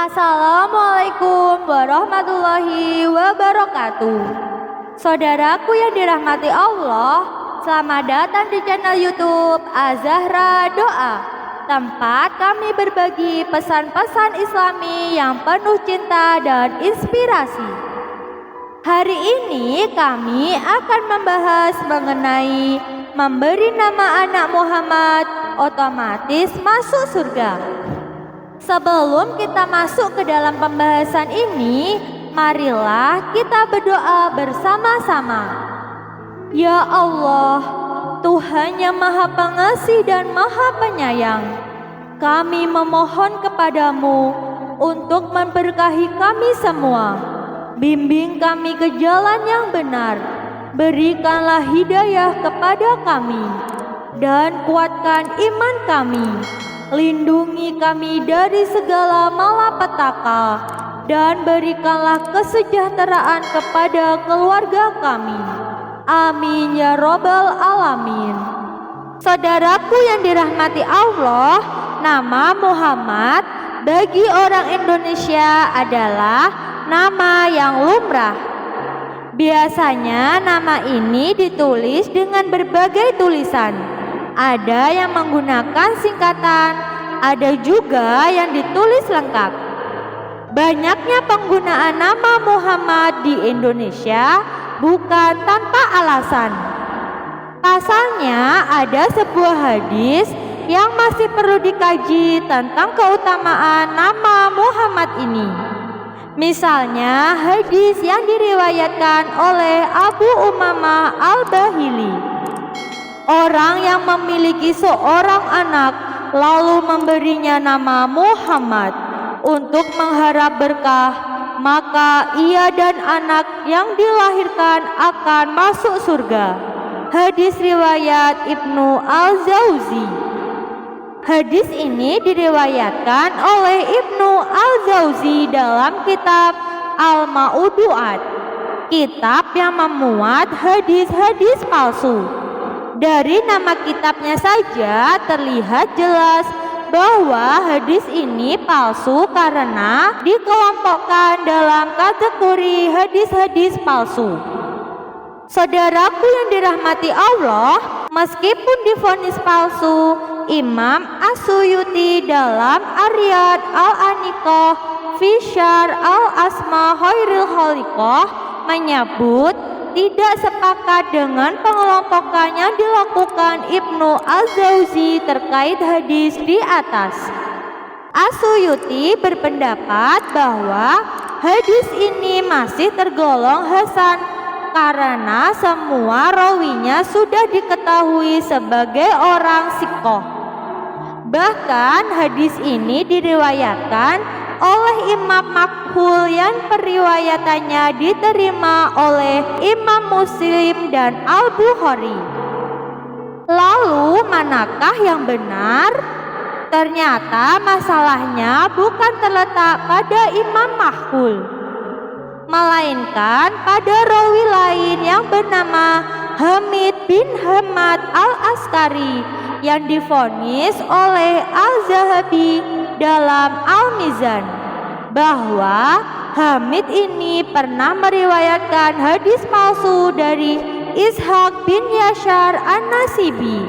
Assalamualaikum warahmatullahi wabarakatuh. Saudaraku yang dirahmati Allah, selamat datang di channel YouTube Az-Zahra Doa, tempat kami berbagi pesan-pesan Islami yang penuh cinta dan inspirasi. Hari ini kami akan membahas mengenai memberi nama anak Muhammad otomatis masuk surga. Sebelum kita masuk ke dalam pembahasan ini, marilah kita berdoa bersama-sama. Ya Allah, Tuhan yang Maha Pengasih dan Maha Penyayang, kami memohon kepadamu untuk memberkahi kami semua. Bimbing kami ke jalan yang benar, berikanlah hidayah kepada kami, dan kuatkan iman kami. Lindungi kami dari segala malapetaka, dan berikanlah kesejahteraan kepada keluarga kami. Amin ya Robbal Alamin. Saudaraku yang dirahmati Allah, nama Muhammad bagi orang Indonesia adalah nama yang lumrah. Biasanya nama ini ditulis dengan berbagai tulisan. Ada yang menggunakan singkatan, ada juga yang ditulis lengkap. Banyaknya penggunaan nama Muhammad di Indonesia bukan tanpa alasan. Pasalnya ada sebuah hadis yang masih perlu dikaji tentang keutamaan nama Muhammad ini. Misalnya hadis yang diriwayatkan oleh Abu Umamah Al-Bahili. Orang yang memiliki seorang anak lalu memberinya nama Muhammad untuk mengharap berkah, maka ia dan anak yang dilahirkan akan masuk surga. Hadis riwayat Ibnu Al-Jauzi. Hadis ini diriwayatkan oleh Ibnu Al-Jauzi dalam kitab Al-Ma'udu'at, kitab yang memuat hadis-hadis palsu. Dari nama kitabnya saja terlihat jelas bahwa hadis ini palsu karena dikelompokkan dalam kategori hadis-hadis palsu. Saudaraku yang dirahmati Allah, meskipun divonis palsu, Imam As-Suyuti dalam Aryad Al-Aniqah fi Syarh Al-Asma Khairil Khaliqah menyebut tidak sepakat dengan pengelompokan yang dilakukan Ibnu Al-Jauzi terkait hadis di atas. As-Suyuti berpendapat bahwa hadis ini masih tergolong hasan karena semua rawinya sudah diketahui sebagai orang siqah. Bahkan hadis ini diriwayatkan oleh Imam Makhul yang periwayatannya diterima oleh Imam Muslim dan Al-Bukhari. Lalu manakah yang benar? Ternyata masalahnya bukan terletak pada Imam Makhul, melainkan pada rawi lain yang bernama Hamid bin Hamad Al-Askari yang divonis oleh Al-Zahabi dalam Al-Mizan bahwa Hamid ini pernah meriwayatkan hadis palsu dari Ishaq bin Yashar An-Nasibi,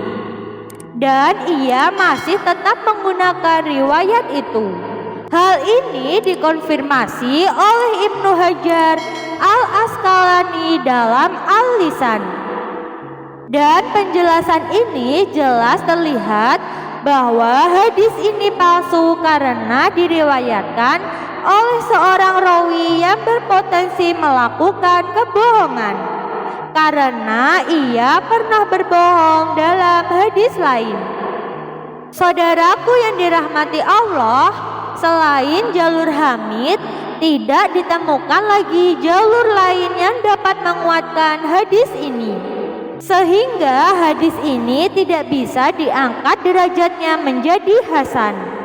dan ia masih tetap menggunakan riwayat itu. Hal ini dikonfirmasi oleh Ibnu Hajar Al-Asqalani dalam Al-Lisan. Dan penjelasan ini jelas terlihat bahwa hadis ini palsu karena diriwayatkan oleh seorang rawi yang berpotensi melakukan kebohongan, karena ia pernah berbohong dalam hadis lain. Saudaraku yang dirahmati Allah, selain jalur Hamid, tidak ditemukan lagi jalur lain yang dapat menguatkan hadis ini, sehingga hadis ini tidak bisa diangkat derajatnya menjadi hasan.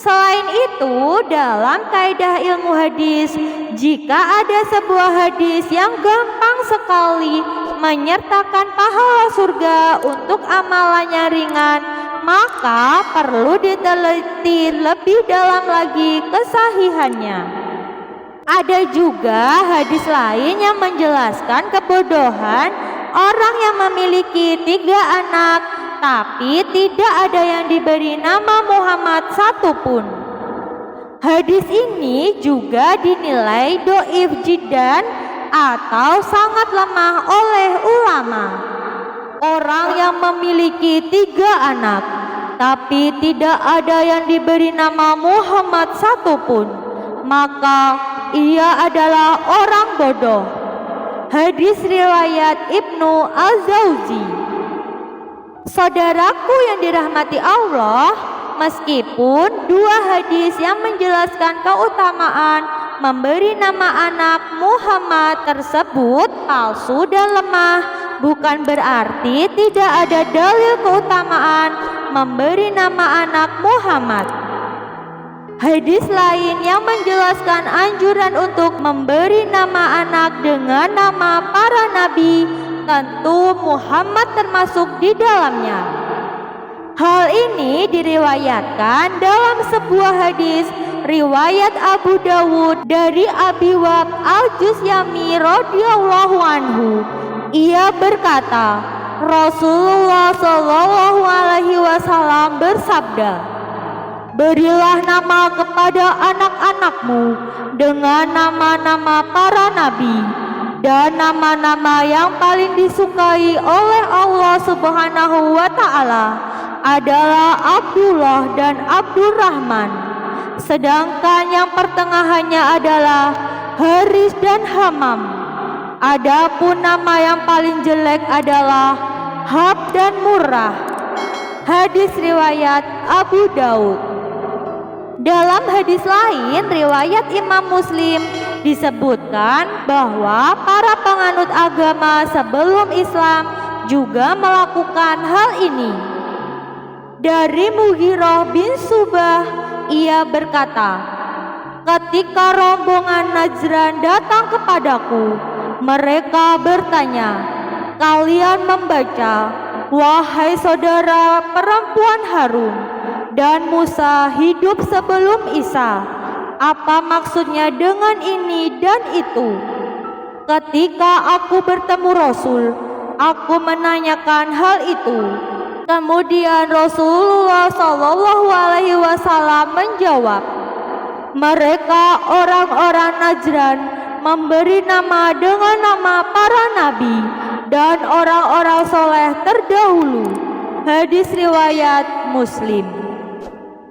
Selain itu, dalam kaidah ilmu hadis, jika ada sebuah hadis yang gampang sekali menyertakan pahala surga untuk amalannya ringan, maka perlu diteliti lebih dalam lagi kesahihannya. Ada juga hadis lain yang menjelaskan kebodohan orang yang memiliki 3 anak, tapi tidak ada yang diberi nama Muhammad satupun. Hadis ini juga dinilai do'if jiddan atau sangat lemah oleh ulama. Orang yang memiliki 3 anak, tapi tidak ada yang diberi nama Muhammad satupun, maka ia adalah orang bodoh. Hadis riwayat Ibnu Al-Jauzi. Saudaraku yang dirahmati Allah, meskipun 2 hadis yang menjelaskan keutamaan memberi nama anak Muhammad tersebut palsu dan lemah, bukan berarti tidak ada dalil keutamaan memberi nama anak Muhammad. Hadis lain yang menjelaskan anjuran untuk memberi nama anak dengan nama para nabi, tentu Muhammad termasuk di dalamnya. Hal ini diriwayatkan dalam sebuah hadis riwayat Abu Dawud dari Abi Wab Al-Jusyami radhiyallahu anhu. Ia berkata, Rasulullah Shallallahu alaihi wasallam bersabda, "Berilah nama kepada anak-anakmu dengan nama-nama para nabi, dan nama-nama yang paling disukai oleh Allah Subhanahu wa Ta'ala adalah Abdullah dan Abdurrahman, sedangkan yang pertengahannya adalah Haris dan Hamam. Adapun nama yang paling jelek adalah Hab dan Murrah." Hadis riwayat Abu Daud. Dalam hadis lain riwayat Imam Muslim disebutkan bahwa para penganut agama sebelum Islam juga melakukan hal ini. Dari Mughirah bin Subah, ia berkata, "Ketika rombongan Najran datang kepadaku, mereka bertanya, 'Kalian membaca, wahai saudara perempuan Harun dan Musa hidup sebelum Isa, apa maksudnya dengan ini dan itu?' Ketika aku bertemu Rasul, aku menanyakan hal itu. Kemudian Rasulullah Shallallahu alaihi wasallam menjawab, 'Mereka orang-orang Najran memberi nama dengan nama para nabi dan orang-orang soleh terdahulu.'" Hadis riwayat Muslim.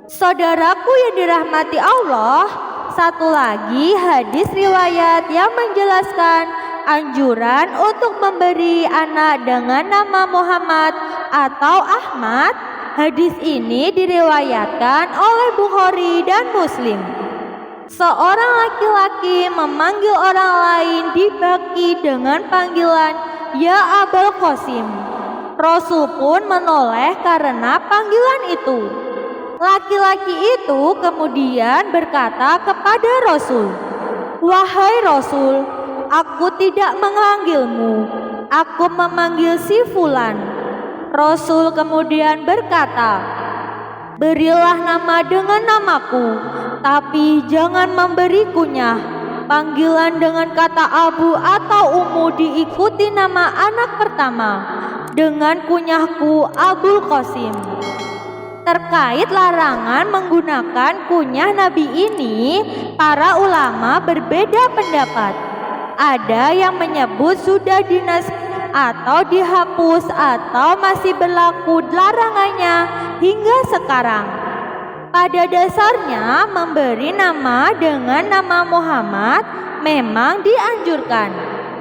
Saudaraku yang dirahmati Allah, satu lagi hadis riwayat yang menjelaskan anjuran untuk memberi anak dengan nama Muhammad atau Ahmad. Hadis ini diriwayatkan oleh Bukhari dan Muslim. Seorang laki-laki memanggil orang lain di Baqi dengan panggilan "Ya Abul Qasim". Rasul pun menoleh karena panggilan itu. Laki-laki itu kemudian berkata kepada Rasul, "Wahai Rasul, aku tidak memanggilmu, aku memanggil si Fulan." Rasul kemudian berkata, "Berilah nama dengan namaku, tapi jangan memberi kunyah. Panggilan dengan kata Abu atau Ummu diikuti nama anak pertama dengan kunyahku Abul Qasim." Terkait larangan menggunakan kunyah Nabi ini, para ulama berbeda pendapat. Ada yang menyebut sudah dinas atau dihapus atau masih berlaku larangannya hingga sekarang. Pada dasarnya memberi nama dengan nama Muhammad memang dianjurkan,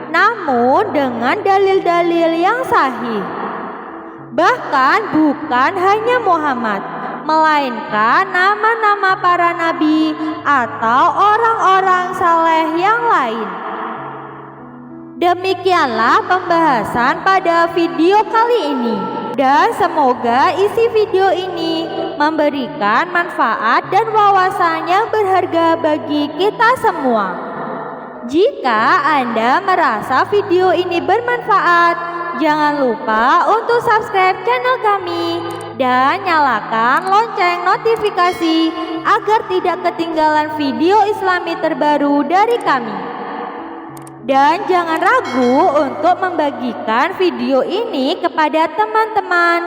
namun dengan dalil-dalil yang sahih. Bahkan bukan hanya Muhammad, melainkan nama-nama para nabi atau orang-orang saleh yang lain. Demikianlah pembahasan pada video kali ini, dan semoga isi video ini memberikan manfaat dan wawasan yang berharga bagi kita semua. Jika Anda merasa video ini bermanfaat, jangan lupa untuk subscribe channel kami dan nyalakan lonceng notifikasi agar tidak ketinggalan video Islami terbaru dari kami. Dan jangan ragu untuk membagikan video ini kepada teman-teman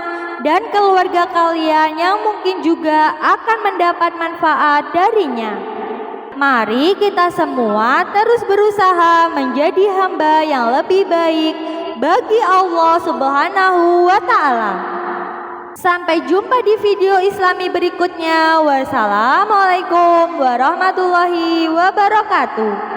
dan keluarga kalian yang mungkin juga akan mendapat manfaat darinya. Mari kita semua terus berusaha menjadi hamba yang lebih baik bagi Allah Subhanahu wa Ta'ala. Sampai jumpa di video Islami berikutnya. Wassalamualaikum warahmatullahi wabarakatuh.